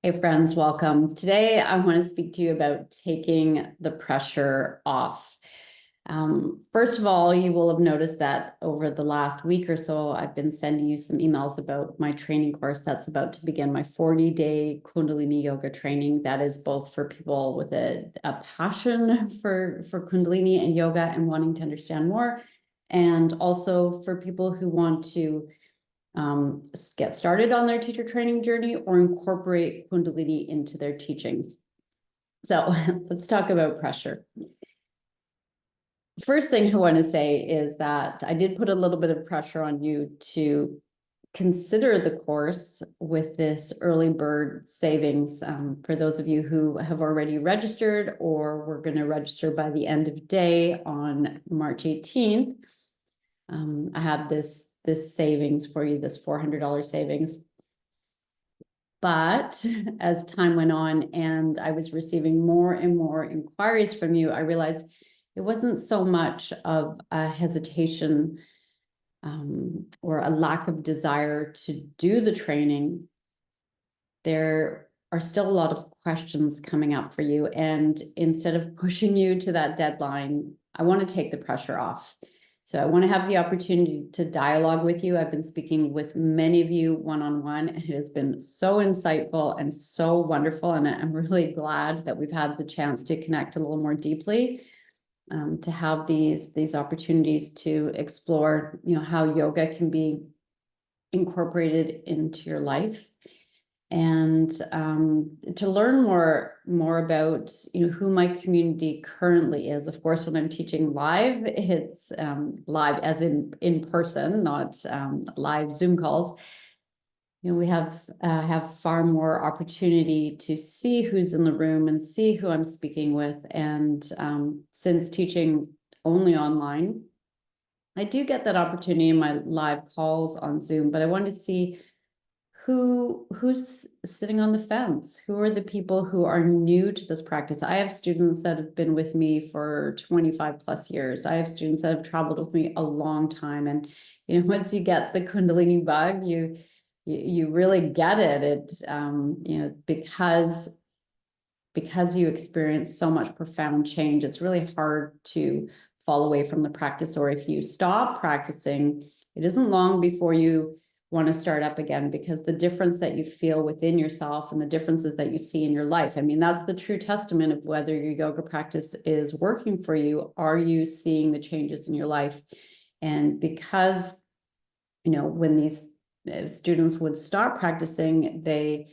Hey friends, welcome. Today I want to speak to you about taking the pressure off. First of all, you will have noticed that over the last week or so, I've been sending you some emails about my training course that's about to begin, my 40-day Kundalini yoga training. That is both for people with a passion for Kundalini and yoga and wanting to understand more, and also for people who want to get started on their teacher training journey or incorporate Kundalini into their teachings. So let's talk about pressure. First thing I want to say is that I did put a little bit of pressure on you to consider the course with this early bird savings. For those of you who have already registered or we're going to register by the end of day on March 18th, I have this savings for you, this $400 savings. But as time went on and I was receiving more and more inquiries from you, I realized it wasn't so much of a hesitation or a lack of desire to do the training. There are still a lot of questions coming up for you. And instead of pushing you to that deadline, I want to take the pressure off. So I want to have the opportunity to dialogue with you. I've been speaking with many of you one-on-one. It has been so insightful and so wonderful. And I'm really glad that we've had the chance to connect a little more deeply, to have these opportunities to explore, how yoga can be incorporated into your life. And to learn more about who my community currently is. Of course, when I'm teaching live, it's live as in person, not live Zoom calls. We have far more opportunity to see who's in the room and see who I'm speaking with. And since teaching only online, I do get that opportunity in my live calls on Zoom, but I want to see who's sitting on the fence. Who are the people who are new to this practice? I have students that have been with me for 25 plus years. I have students that have traveled with me a long time. And, once you get the Kundalini bug, you really get it. Because you experience so much profound change, it's really hard to fall away from the practice. Or if you stop practicing, it isn't long before you want to start up again, because the difference that you feel within yourself and the differences that you see in your life, I mean, that's the true testament of whether your yoga practice is working for you. Are you seeing the changes in your life? And because, when these students would start practicing, they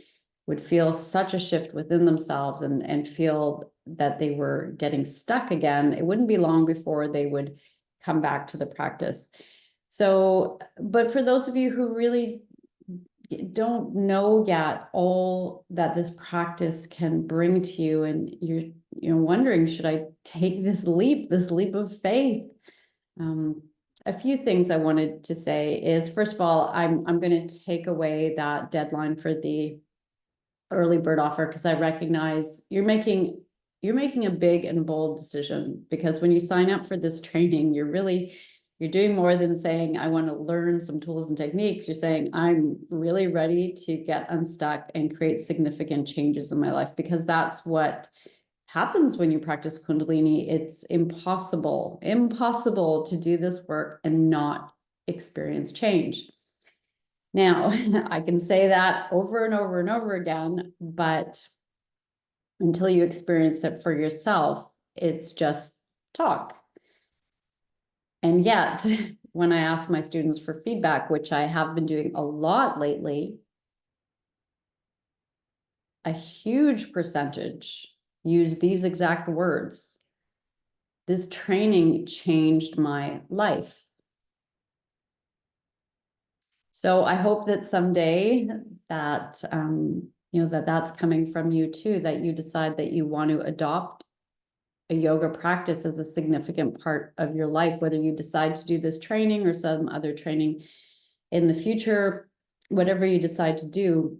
would feel such a shift within themselves and feel that they were getting stuck again. It wouldn't be long before they would come back to the practice. So, but for those of you who really don't know yet all that this practice can bring to you, and you're wondering, should I take this leap of faith? A few things I wanted to say is, first of all, I'm going to take away that deadline for the early bird offer, because I recognize you're making a big and bold decision, because when you sign up for this training, you're doing more than saying, I want to learn some tools and techniques. You're saying, I'm really ready to get unstuck and create significant changes in my life, because that's what happens when you practice Kundalini. It's impossible to do this work and not experience change. Now, I can say that over and over and over again, but until you experience it for yourself, it's just talk. And yet, when I ask my students for feedback, which I have been doing a lot lately, a huge percentage use these exact words. This training changed my life. So I hope that someday that, that's coming from you too, that you decide that you want to adopt a yoga practice as a significant part of your life, whether you decide to do this training or some other training in the future, whatever you decide to do,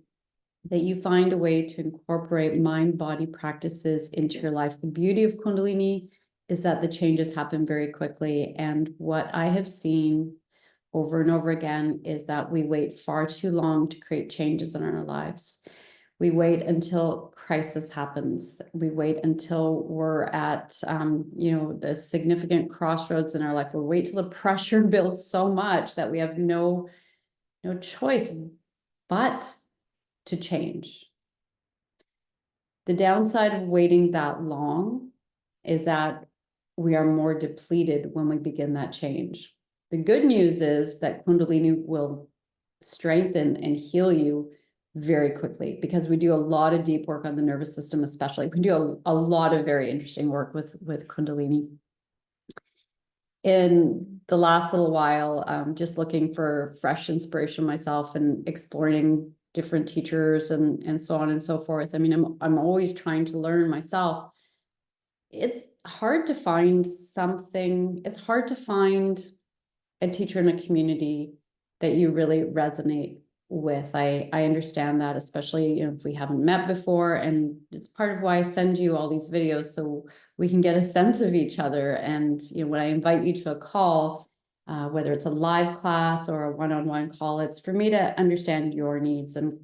that you find a way to incorporate mind-body practices into your life. The beauty of Kundalini is that the changes happen very quickly. And what I have seen over and over again is that we wait far too long to create changes in our lives. We wait until crisis happens. We wait until we're at, a significant crossroads in our life. We wait till the pressure builds so much that we have no choice but to change. The downside of waiting that long is that we are more depleted when we begin that change. The good news is that Kundalini will strengthen and heal you very quickly, because we do a lot of deep work on the nervous system, especially. We do a lot of very interesting work with Kundalini. In the last little while, just looking for fresh inspiration myself and exploring different teachers and so on and so forth. I mean, I'm always trying to learn myself. It's hard to find something. It's hard to find a teacher in a community that you really resonate with. I understand that, especially if we haven't met before, and it's part of why I send you all these videos, so we can get a sense of each other. And when I invite you to a call, whether it's a live class or a one-on-one call, it's for me to understand your needs. And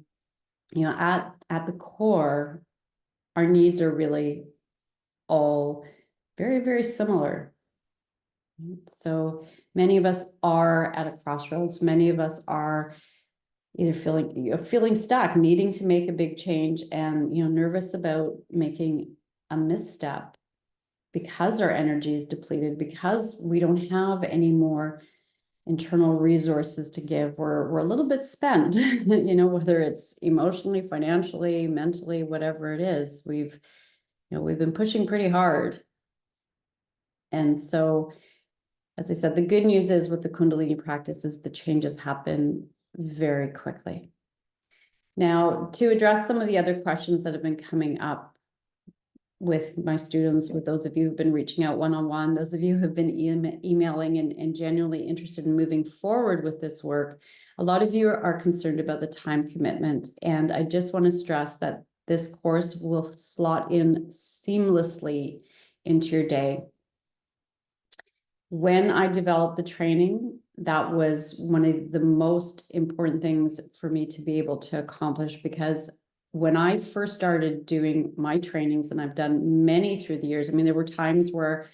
at the core, our needs are really all very, very similar. So many of us are at a crossroads. Many of us are either feeling stuck, needing to make a big change, and nervous about making a misstep because our energy is depleted, because we don't have any more internal resources to give. We're a little bit spent, whether it's emotionally, financially, mentally, whatever it is. We've been pushing pretty hard. And so, as I said, the good news is with the Kundalini practice is the changes happen very quickly. Now, to address some of the other questions that have been coming up with my students, with those of you who've been reaching out one-on-one, those of you who have been emailing and genuinely interested in moving forward with this work, a lot of you are concerned about the time commitment. And I just want to stress that this course will slot in seamlessly into your day. When I developed the training, that was one of the most important things for me to be able to accomplish, because when I first started doing my trainings, and I've done many through the years, I mean, there were times where,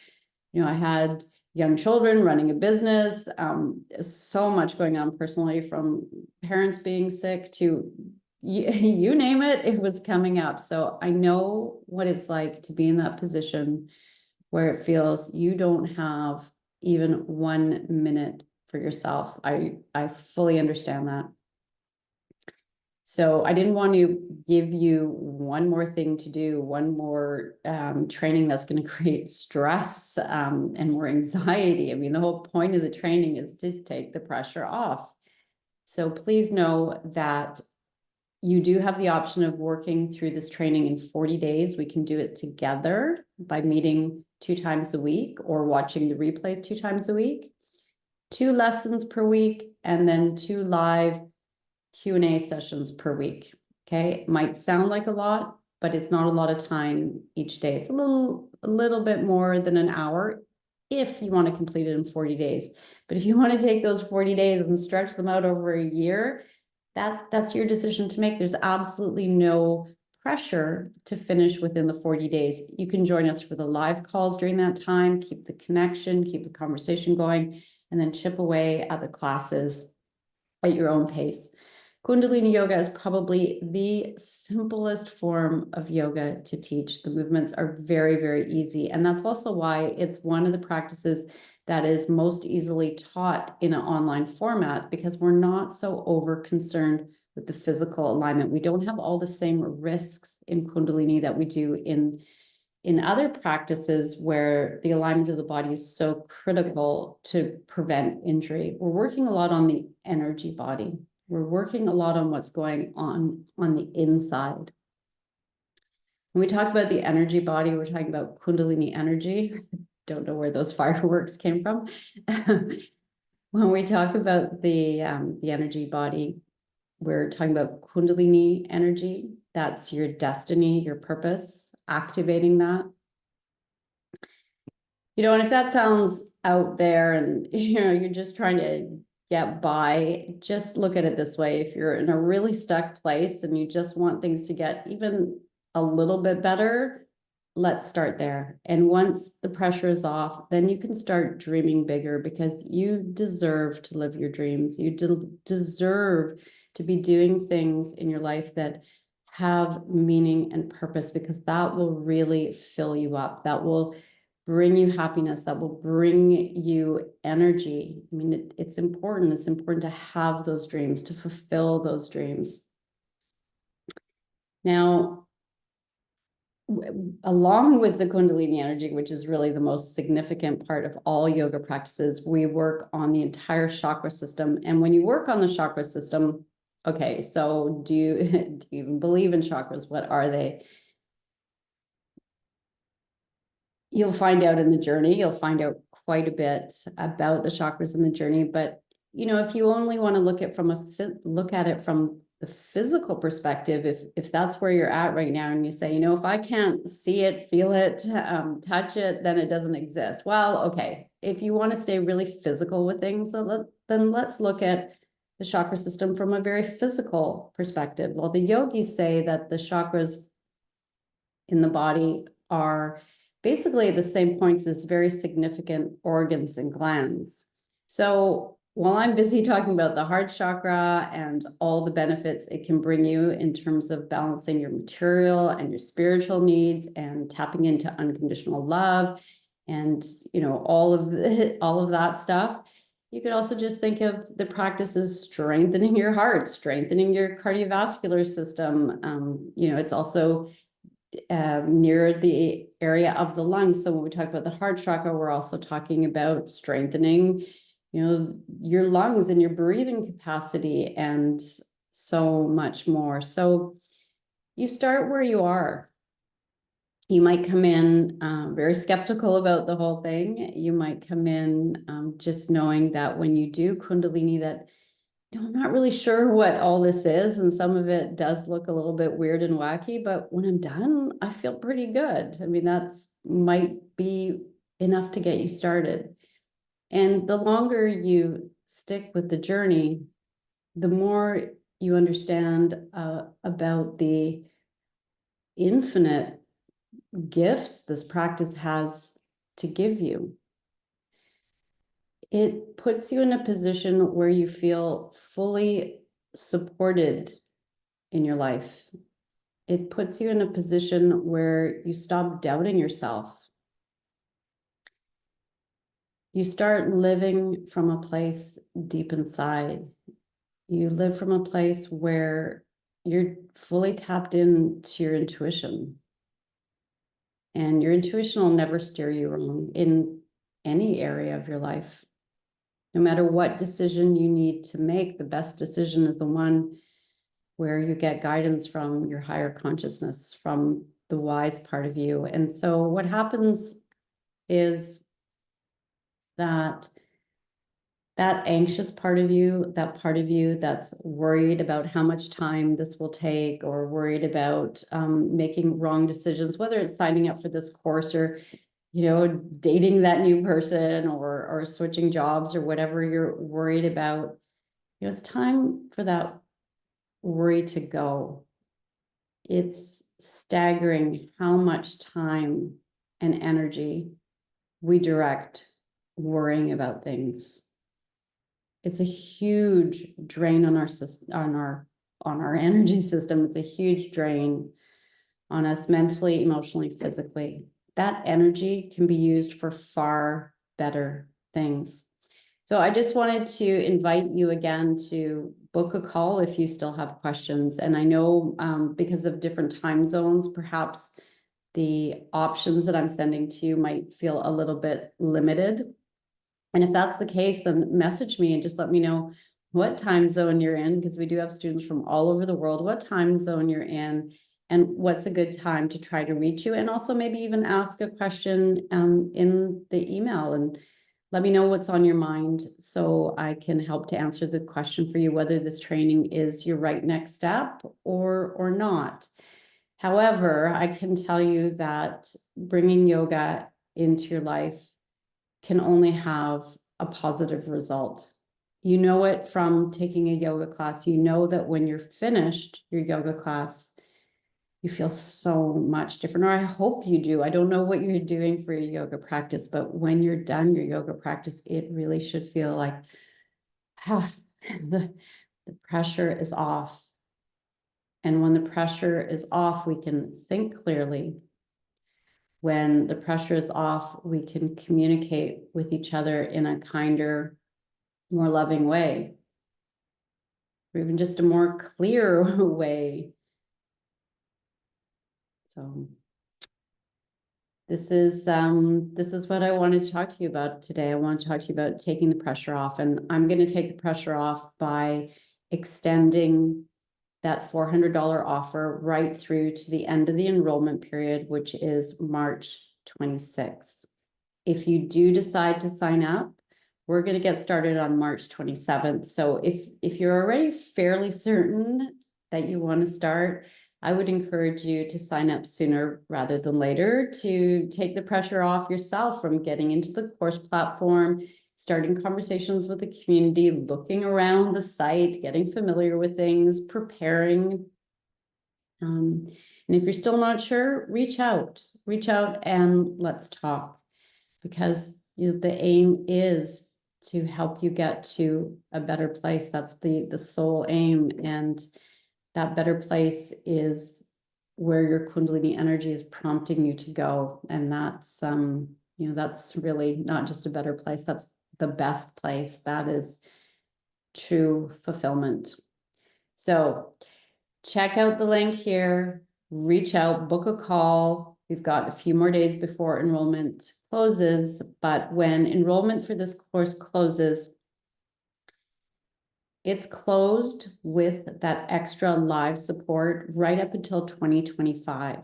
I had young children, running a business, so much going on personally, from parents being sick to you name it, it was coming up. So I know what it's like to be in that position where it feels you don't have even 1 minute for yourself. I fully understand that. So I didn't want to give you one more thing to do, one more training that's going to create stress and more anxiety. I mean, the whole point of the training is to take the pressure off. So please know that you do have the option of working through this training in 40 days. We can do it together by meeting 2 times a week or watching the replays 2 times a week, 2 lessons per week, and then 2 live Q&A sessions per week. Okay, it might sound like a lot, but it's not a lot of time each day. It's a little bit more than an hour if you want to complete it in 40 days. But if you want to take those 40 days and stretch them out over a year, that's your decision to make. There's absolutely no pressure to finish within the 40 days. You can join us for the live calls during that time, keep the connection, keep the conversation going, and then chip away at the classes at your own pace. Kundalini yoga is probably the simplest form of yoga to teach. The movements are very, very easy. And that's also why it's one of the practices that is most easily taught in an online format, because we're not so over concerned with the physical alignment. We don't have all the same risks in Kundalini that we do in other practices where the alignment of the body is so critical to prevent injury. We're working a lot on the energy body. We're working a lot on what's going on the inside. When we talk about the energy body, we're talking about Kundalini energy. Don't know where those fireworks came from. When we talk about the energy body, we're talking about Kundalini energy. That's your destiny, your purpose, activating that. And if that sounds out there and you're just trying to get by, just look at it this way. If you're in a really stuck place and you just want things to get even a little bit better, let's start there. And once the pressure is off, then you can start dreaming bigger, because you deserve to live your dreams. You deserve to be doing things in your life that have meaning and purpose, because that will really fill you up. That will bring you happiness, that will bring you energy. I mean, it's important. It's important to have those dreams, to fulfill those dreams. Now, along with the Kundalini energy, which is really the most significant part of all yoga practices, we work on the entire chakra system. And when you work on the chakra system, okay, so do you even believe in chakras? What are they? You'll find out in the journey. You'll find out quite a bit about the chakras in the journey. But if you only want to look at it from the physical perspective, if that's where you're at right now, and you say, if I can't see it, feel it, touch it, then it doesn't exist. Well, okay. If you want to stay really physical with things, then let's look at the chakra system from a very physical perspective. Well, the yogis say that the chakras in the body are basically at the same points as very significant organs and glands. So while I'm busy talking about the heart chakra and all the benefits it can bring you in terms of balancing your material and your spiritual needs and tapping into unconditional love and all of that stuff, you could also just think of the practices strengthening your heart, strengthening your cardiovascular system. It's also near the area of the lungs. So when we talk about the heart chakra, we're also talking about strengthening, your lungs and your breathing capacity and so much more. So you start where you are. You might come in very skeptical about the whole thing. You might come in just knowing that when you do Kundalini, that I'm not really sure what all this is, and some of it does look a little bit weird and wacky, but when I'm done, I feel pretty good. I mean, that's might be enough to get you started. And the longer you stick with the journey, the more you understand about the infinite gifts this practice has to give you. It puts you in a position where you feel fully supported in your life. It puts you in a position where you stop doubting yourself. You start living from a place deep inside. You live from a place where you're fully tapped into your intuition. And your intuition will never steer you wrong in any area of your life. No matter what decision you need to make, the best decision is the one where you get guidance from your higher consciousness, from the wise part of you. And so what happens is that anxious part of you, that part of you that's worried about how much time this will take, or worried about making wrong decisions, whether it's signing up for this course or dating that new person or switching jobs or whatever you're worried about, it's time for that worry to go. It's staggering how much time and energy we direct worrying about things. It's a huge drain on our system, on our energy system. It's a huge drain on us mentally, emotionally, physically. That energy can be used for far better things. So I just wanted to invite you again to book a call if you still have questions. And I know because of different time zones, perhaps the options that I'm sending to you might feel a little bit limited. And if that's the case, then message me and just let me know what time zone you're in, because we do have students from all over the world, what time zone you're in, and what's a good time to try to reach you. And also maybe even ask a question in the email and let me know what's on your mind so I can help to answer the question for you, whether this training is your right next step or not. However, I can tell you that bringing yoga into your life can only have a positive result. You know it from taking a yoga class. You know that when you're finished your yoga class, you feel so much different, or I hope you do. I don't know what you're doing for your yoga practice, but when you're done your yoga practice, it really should feel like the pressure is off. And when the pressure is off, we can think clearly. When the pressure is off, we can communicate with each other in a kinder, more loving way, or even just a more clear way. So this is what I wanted to talk to you about today. I want to talk to you about taking the pressure off, and I'm going to take the pressure off by extending that $400 offer right through to the end of the enrollment period, which is March 26th. If you do decide to sign up, we're going to get started on March 27th. So if you're already fairly certain that you want to start, I would encourage you to sign up sooner rather than later to take the pressure off yourself from getting into the course platform, starting conversations with the community, looking around the site, getting familiar with things, preparing. And if you're still not sure, reach out and let's talk, because the aim is to help you get to a better place. That's the sole aim. And that better place is where your Kundalini energy is prompting you to go. And that's, that's really not just a better place. That's the best place. That is true fulfillment. So check out the link here, reach out, book a call. We've got a few more days before enrollment closes, but when enrollment for this course closes, it's closed with that extra live support right up until 2025.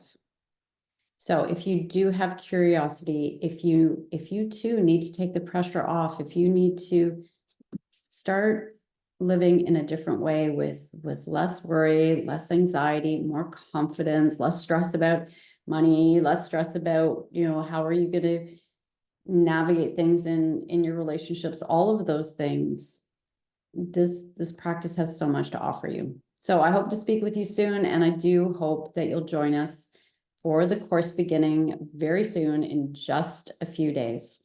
So if you do have curiosity, if you too need to take the pressure off, if you need to start living in a different way with less worry, less anxiety, more confidence, less stress about money, less stress about, how are you going to navigate things in your relationships, all of those things, this practice has so much to offer you. So I hope to speak with you soon, and I do hope that you'll join us for the course beginning very soon in just a few days.